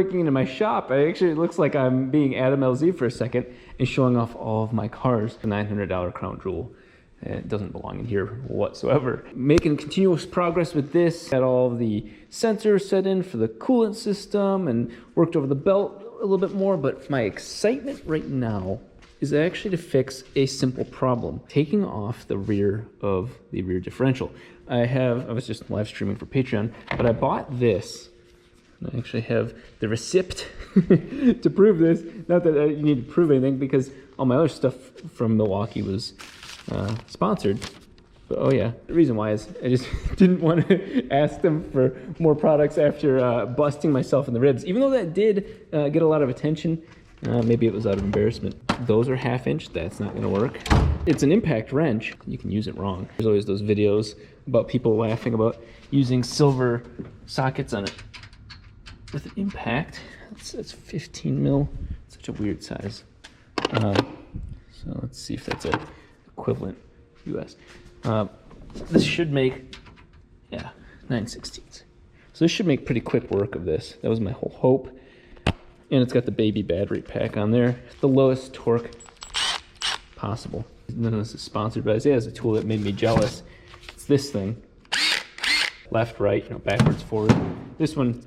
breaking into my shop. It looks like I'm being Adam LZ for a second and showing off all of my cars. A $900 crown jewel. It doesn't belong in here whatsoever. Making continuous progress with this. Got all the sensors set in for the coolant system and worked over the belt a little bit more, but my excitement right now is actually to fix a simple problem. Taking off the rear of the rear differential. I was just live streaming for Patreon, but I bought this. I actually have the receipt to prove this. Not that you need to prove anything, because all my other stuff from Milwaukee was sponsored. But oh yeah, the reason why is I just didn't want to ask them for more products after busting myself in the ribs. Even though that did get a lot of attention, maybe it was out of embarrassment. Those are 1/2 inch, that's not gonna work. It's an impact wrench, you can use it wrong. There's always those videos about people laughing about using silver sockets on it with an impact. That's 15 mil, such a weird size. So let's see if that's a equivalent US. This should make, yeah, 9/16. So this should make pretty quick work of this. That was my whole hope. And it's got the baby battery pack on there. The lowest torque possible. None of this is sponsored, but it has a tool that made me jealous. It's this thing. Left, right, backwards, forward. This one,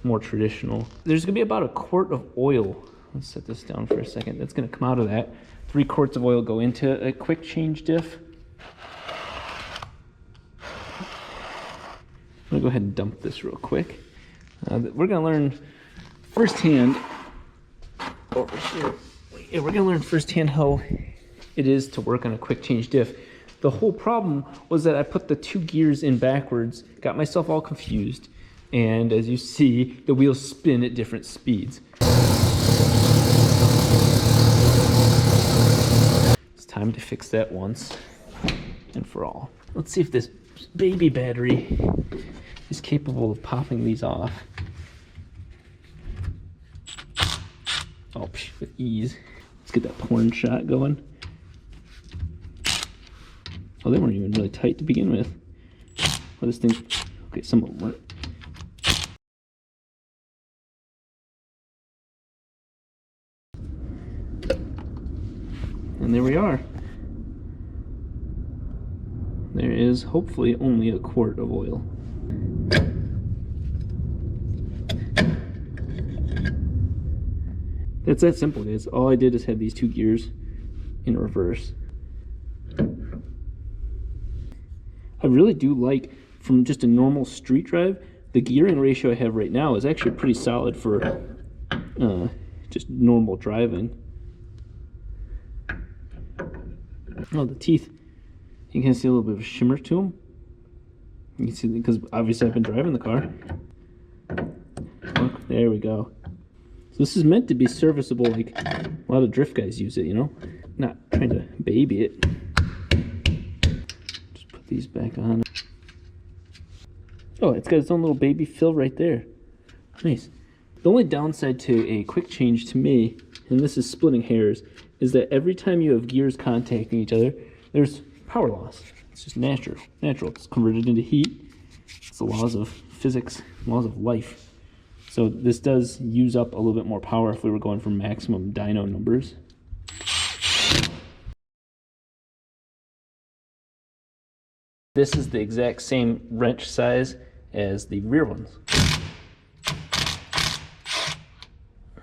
more traditional. There's gonna be about 1 quart of oil. Let's set this down for a second. That's gonna come out of that. 3 quarts of oil go into a quick change diff. I'm gonna go ahead and dump this real quick. We're gonna learn firsthand over here. Yeah, we're gonna learn firsthand how it is to work on a quick change diff. The whole problem was that I put the 2 gears in backwards, got myself all confused, and as you see, the wheels spin at different speeds. It's time to fix that once and for all. Let's see if this baby battery is capable of popping these off. Oh, with ease. Let's get that porn shot going. Oh, they weren't even really tight to begin with. Oh, this thing, okay, some of them weren't. And there we are. There is hopefully only 1 quart of oil. That's that simple, guys. All I did is have these 2 gears in reverse. I really do like, from just a normal street drive, the gearing ratio I have right now is actually pretty solid for just normal driving. Oh, the teeth. You can see a little bit of a shimmer to them. You can see, because obviously I've been driving the car. Look, there we go. So this is meant to be serviceable, like a lot of drift guys use it, Not trying to baby it. Just put these back on. Oh, it's got its own little baby fill right there. Nice. The only downside to a quick change to me, and this is splitting hairs, is that every time you have gears contacting each other, there's power loss. It's just natural. It's converted into heat. It's the laws of physics, laws of life. So this does use up a little bit more power if we were going for maximum dyno numbers. This is the exact same wrench size as the rear ones.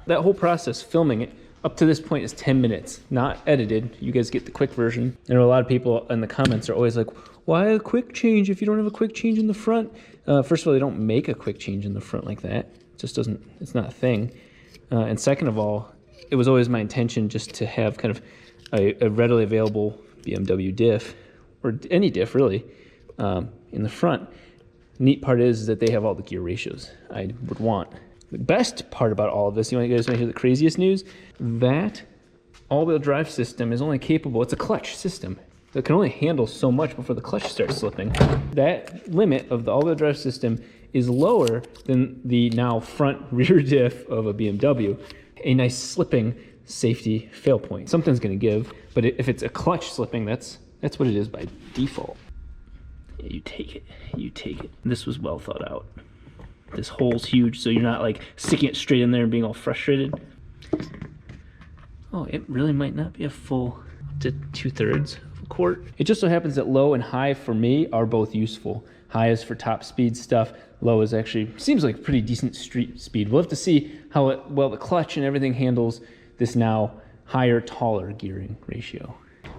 That whole process, filming it, up to this point is 10 minutes, not edited. You guys get the quick version. I know a lot of people in the comments are always like, why a quick change if you don't have a quick change in the front? First of all, they don't make a quick change in the front like that. It just doesn't, it's not a thing. And second of all, it was always my intention just to have kind of a readily available BMW diff, or any diff really, in the front. Neat part is that they have all the gear ratios I would want. The best part about all of this, you guys want to hear the craziest news? That all-wheel drive system is only capable, it's a clutch system that can only handle so much before the clutch starts slipping. That limit of the all-wheel drive system is lower than the now front rear diff of a BMW. A nice slipping safety fail point. Something's gonna give, but if it's a clutch slipping, that's what it is by default. Yeah, you take it, you take it. This was well thought out. This hole's huge, so you're not like sticking it straight in there and being all frustrated. Oh, it really might not be a full to 2/3 of a quart. It just so happens that low and high for me are both useful. High is for top speed stuff. Low is actually, seems like pretty decent street speed. We'll have to see how well the clutch and everything handles this now higher, taller gearing ratio.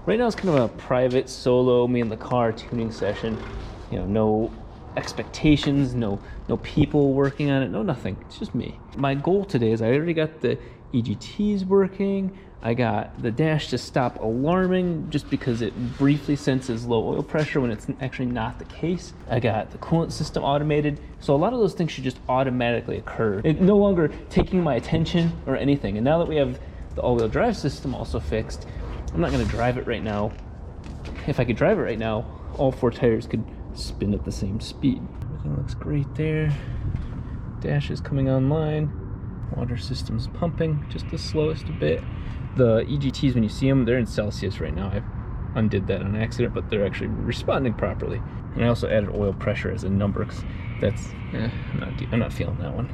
Right now it's kind of a private solo, me in the car tuning session. You know, no expectations, no people working on it, no nothing. It's just me. My goal today is I already got the EGTs working. I got the dash to stop alarming just because it briefly senses low oil pressure when it's actually not the case. I got the coolant system automated. So a lot of those things should just automatically occur. It's no longer taking my attention or anything. And now that we have the all-wheel drive system also fixed, I'm not gonna drive it right now. If I could drive it right now, all 4 tires could spin at the same speed. Everything looks great there. Dash is coming online. Water system's pumping, just the slowest a bit. The EGTs, when you see them, they're in Celsius right now. I undid that on accident, but they're actually responding properly. And I also added oil pressure as a number, because that's, I'm not feeling that one.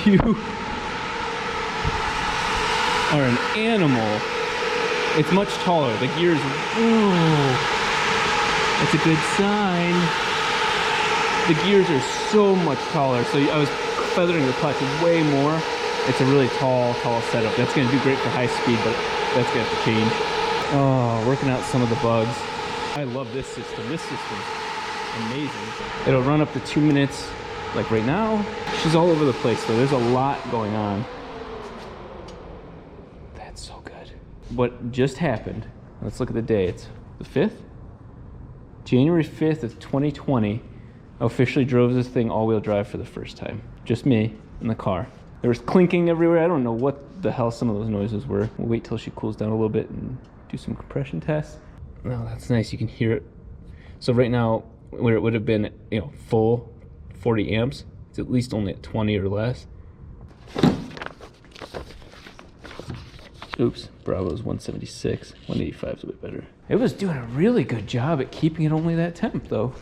You are an animal. It's much taller. The gears, whoa, that's a good sign. The gears are so much taller. So I was feathering the clutch way more. It's a really tall setup. That's gonna do great for high speed, but that's gonna have to change. Oh, working out some of the bugs. I love this system. This system's amazing. It'll run up to 2 minutes Like right now, she's all over the place, so there's a lot going on. That's so good. What just happened, let's look at the day. It's the 5th? January 5th of 2020, I officially drove this thing all-wheel drive for the first time. Just me in the car. There was clinking everywhere. I don't know what the hell some of those noises were. We'll wait till she cools down a little bit and do some compression tests. Oh, that's nice. You can hear it. So right now, where it would have been, you know, full 40 amps, it's at least only at 20 or less. Oops, Bravo's 176. 185 is a bit better. It was doing a really good job at keeping it only that temp, though.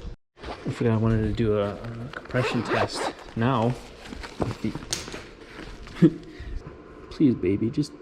I forgot I wanted to do a compression test now. Please, baby, just